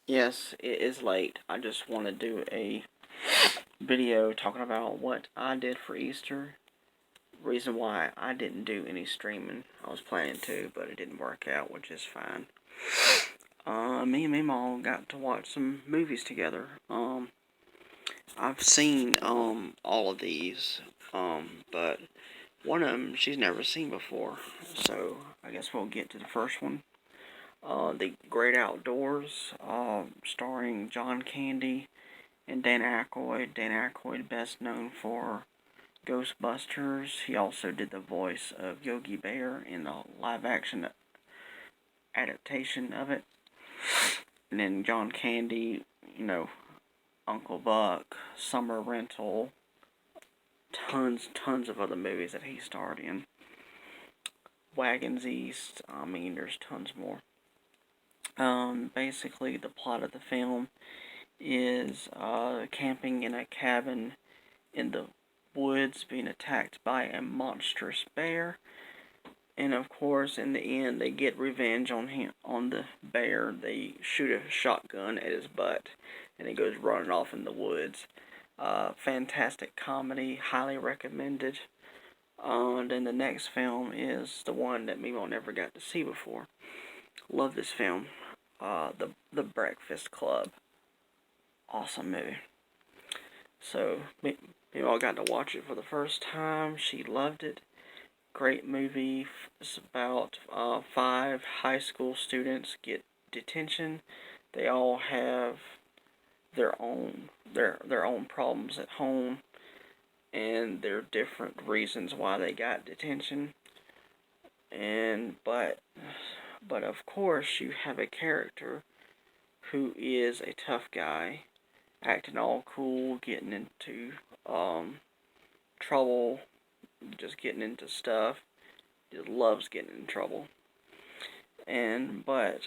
Yes, it is late. I just want to do a video talking about what I did for Easter. Reason why I didn't do any streaming. I was planning to, but it didn't work out, which is fine. Me and Mema got to watch some movies together. I've seen all of these, but one of them she's never seen before. So I guess we'll get to the first one. The Great Outdoors, starring John Candy and Dan Aykroyd. Dan Aykroyd, best known for Ghostbusters. He also did the voice of Yogi Bear in the live-action adaptation of it. And then John Candy, Uncle Buck, Summer Rental, tons of other movies that he starred in. Wagons East. I mean, there's tons more. Basically, the plot of the film is camping in a cabin in the woods, being attacked by a monstrous bear, and of course, in the end, they get revenge on the bear. They shoot a shotgun at his butt, and he goes running off in the woods. Fantastic comedy, highly recommended. Then the next film is the one that Memo never got to see before. Love this film. The Breakfast Club. Awesome movie. So Memo got to watch it for the first time. She loved it. Great movie. It's about 5 high school students get detention. They all have their own problems at home, and there are different reasons why they got detention. And but of course you have a character who is a tough guy, acting all cool, getting into trouble, just getting into stuff. Just loves getting in trouble. And but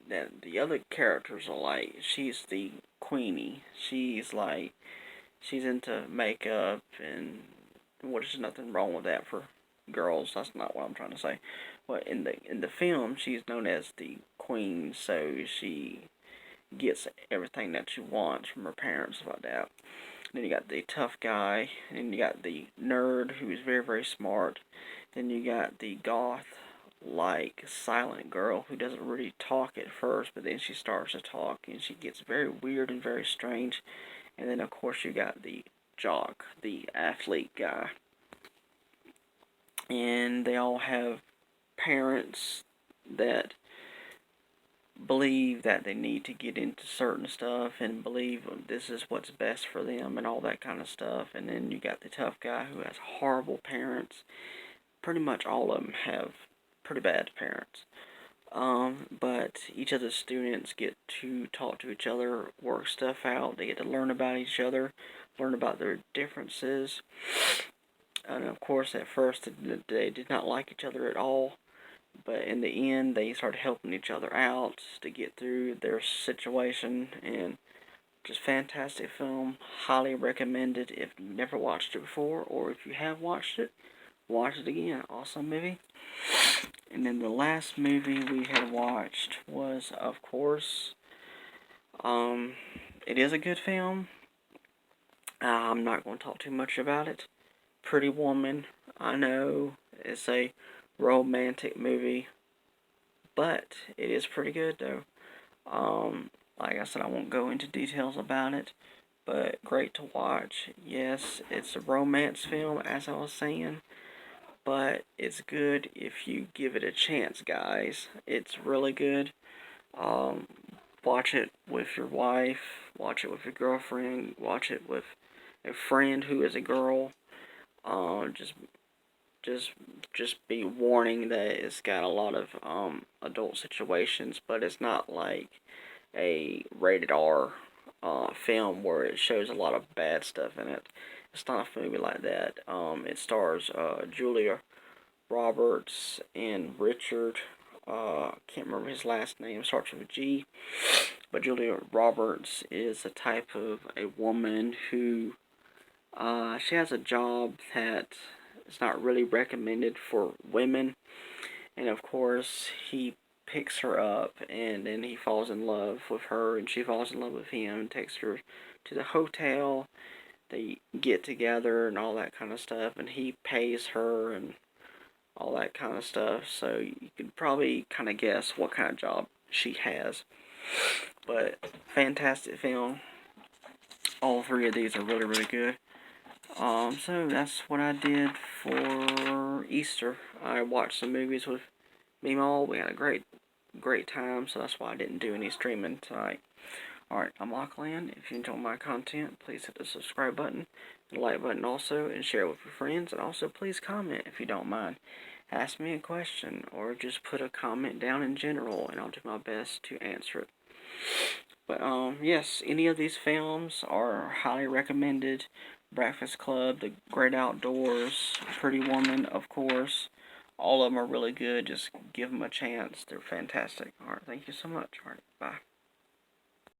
the other characters are like, she's the queenie. She's into makeup, and there's nothing wrong with that for girls. That's not what I'm trying to say. But in the film, she's known as the queen, so she gets everything that she wants from her parents about that. Then you got the tough guy, and then you got the nerd who is very smart. Then you got the goth like silent girl who doesn't really talk at first, but then she starts to talk and she gets very weird and very strange. And then of course you got the jock, the athlete guy. And they all have parents that believe that they need to get into certain stuff and believe this is what's best for them and all that kind of stuff. And then you got the tough guy who has horrible parents. Pretty much all of them have pretty bad parents. But each of the students get to talk to each other, work stuff out. They get to learn about each other, learn about their differences. And of course, at first, they did not like each other at all. But in the end, they started helping each other out to get through their situation. And just fantastic film. Highly recommended if you've never watched it before, or if you have watched it, watch it again. Awesome movie. And then the last movie we had watched was, of course, it is a good film. I'm not going to talk too much about it. Pretty Woman. I know it's a romantic movie, but it is pretty good though. Like I said, I won't go into details about it, but great to watch. Yes, it's a romance film, as I was saying, but it's good if you give it a chance, guys. It's really good. Um, Watch it with your wife, watch it with your girlfriend, watch it with a friend who is a girl. Uh, just just just be warning that it's got a lot of adult situations, but it's not like a rated R film where it shows a lot of bad stuff in it. It's not a movie like that. It stars Julia Roberts and Richard. Can't remember his last name. Starts with a G. But Julia Roberts is a type of a woman who she has a job that is not really recommended for women, and of course picks her up, and then he falls in love with her, and she falls in love with him, and takes her to the hotel. They get together and all that kind of stuff, and he pays her and all that kind of stuff. So you could probably kind of guess what kind of job she has. But fantastic film. All three of these are really, really good. So that's what I did for Easter. I watched some movies with Mema. We had a great time, so that's why I didn't do any streaming tonight. Alright, I'm Lachlan. If you enjoy my content, please hit the subscribe button, the like button also, and share it with your friends. And also, please comment if you don't mind. Ask me a question, or just put a comment down in general, and I'll do my best to answer it. But, yes, any of these films are highly recommended. Breakfast Club, The Great Outdoors, Pretty Woman, of course. All of them are really good. Just give them a chance. They're fantastic. Alright, thank you so much. Alright, bye.